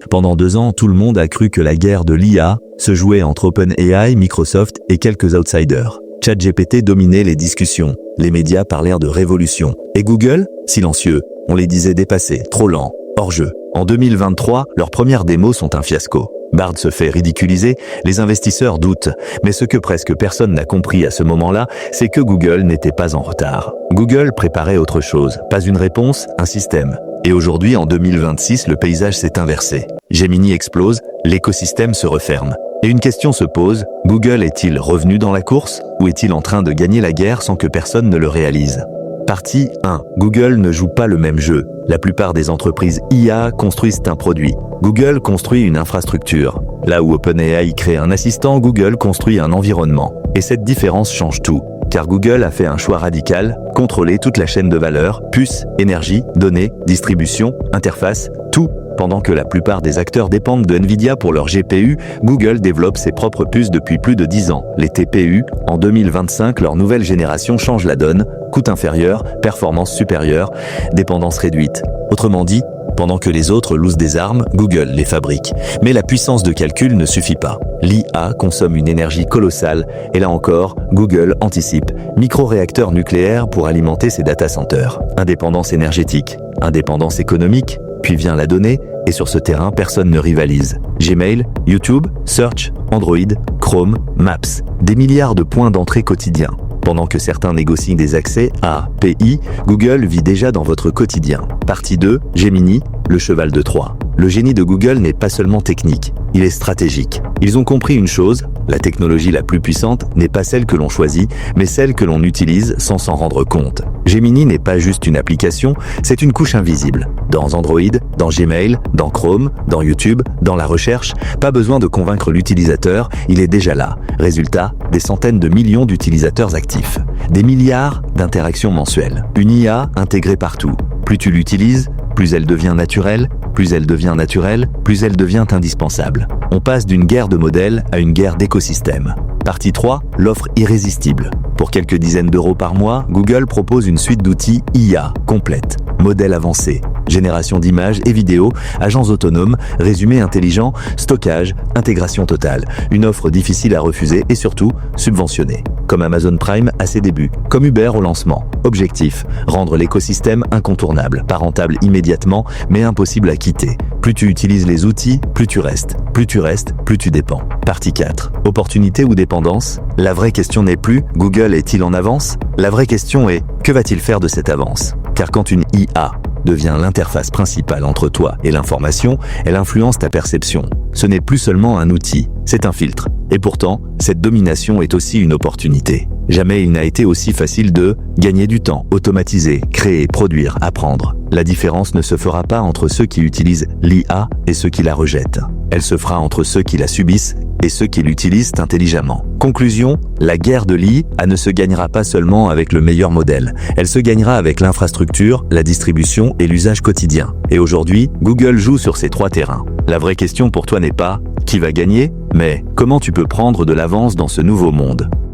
Pendant 2 ans, tout le monde a cru que la guerre de l'IA se jouait entre OpenAI, Microsoft et quelques outsiders. ChatGPT dominait les discussions, les médias parlèrent de révolution. Et Google, silencieux, on les disait dépassés, trop lents, hors jeu. En 2023, leurs premières démos sont un fiasco. Bard se fait ridiculiser, les investisseurs doutent. Mais ce que presque personne n'a compris à ce moment-là, c'est que Google n'était pas en retard. Google préparait autre chose, pas une réponse, un système. Et aujourd'hui, en 2026, le paysage s'est inversé. Gemini explose, l'écosystème se referme. Et une question se pose, Google est-il revenu dans la course ou est-il en train de gagner la guerre sans que personne ne le réalise? Partie 1. Google ne joue pas le même jeu. La plupart des entreprises IA construisent un produit. Google construit une infrastructure. Là où OpenAI crée un assistant, Google construit un environnement. Et cette différence change tout. Car Google a fait un choix radical, contrôler toute la chaîne de valeur, puces, énergie, données, distribution, interface, tout. Pendant que la plupart des acteurs dépendent de Nvidia pour leur GPU, Google développe ses propres puces depuis plus de 10 ans. Les TPU, en 2025, leur nouvelle génération change la donne, coût inférieur, performance supérieure, dépendance réduite. Autrement dit, pendant que les autres loosent des armes, Google les fabrique. Mais la puissance de calcul ne suffit pas. L'IA consomme une énergie colossale, et là encore, Google anticipe. Micro-réacteurs nucléaires pour alimenter ses data centers. Indépendance énergétique, indépendance économique, puis vient la donnée, et sur ce terrain, personne ne rivalise. Gmail, YouTube, Search, Android, Chrome, Maps. Des milliards de points d'entrée quotidiens. Pendant que certains négocient des accès API, Google vit déjà dans votre quotidien. Partie 2, Gemini, le cheval de Troie. Le génie de Google n'est pas seulement technique, il est stratégique. Ils ont compris une chose, la technologie la plus puissante n'est pas celle que l'on choisit, mais celle que l'on utilise sans s'en rendre compte. Gemini n'est pas juste une application, c'est une couche invisible. Dans Android, dans Gmail, dans Chrome, dans YouTube, dans la recherche, pas besoin de convaincre l'utilisateur, il est déjà là. Résultat, des centaines de millions d'utilisateurs actifs. Des milliards d'interactions mensuelles. Une IA intégrée partout. Plus tu l'utilises, plus elle devient naturelle, plus elle devient naturelle, plus elle devient indispensable. On passe d'une guerre de modèles à une guerre d'écosystèmes. Partie 3, l'offre irrésistible. Pour quelques dizaines d'euros par mois, Google propose une suite d'outils IA complète. Modèles avancés, génération d'images et vidéos, agents autonomes, résumés intelligents, stockage, intégration totale. Une offre difficile à refuser et surtout subventionnée. Comme Amazon Prime à ses débuts, comme Uber au lancement. Objectif, rendre l'écosystème incontournable, pas rentable immédiatement, mais impossible à quitter. Plus tu utilises les outils, plus tu restes. Plus tu restes, plus tu dépends. Partie 4. Opportunité ou dépendance? La vraie question n'est plus « Google est-il en avance ?» La vraie question est « Que va-t-il faire de cette avance ?» Car quand une IA devient l'interface principale entre toi et l'information, elle influence ta perception. Ce n'est plus seulement un outil, c'est un filtre. Et pourtant, cette domination est aussi une opportunité. Jamais il n'a été aussi facile de gagner du temps, automatiser, créer, produire, apprendre. La différence ne se fera pas entre ceux qui utilisent l'IA et ceux qui la rejettent. Elle se fera entre ceux qui la subissent et ceux qui l'utilisent intelligemment. Conclusion, la guerre de l'IA ne se gagnera pas seulement avec le meilleur modèle. Elle se gagnera avec l'infrastructure, la distribution et l'usage quotidien. Et aujourd'hui, Google joue sur ces 3 terrains. La vraie question pour toi n'est pas « Qui va gagner ?», mais « Comment tu peux prendre de l'avance dans ce nouveau monde ?»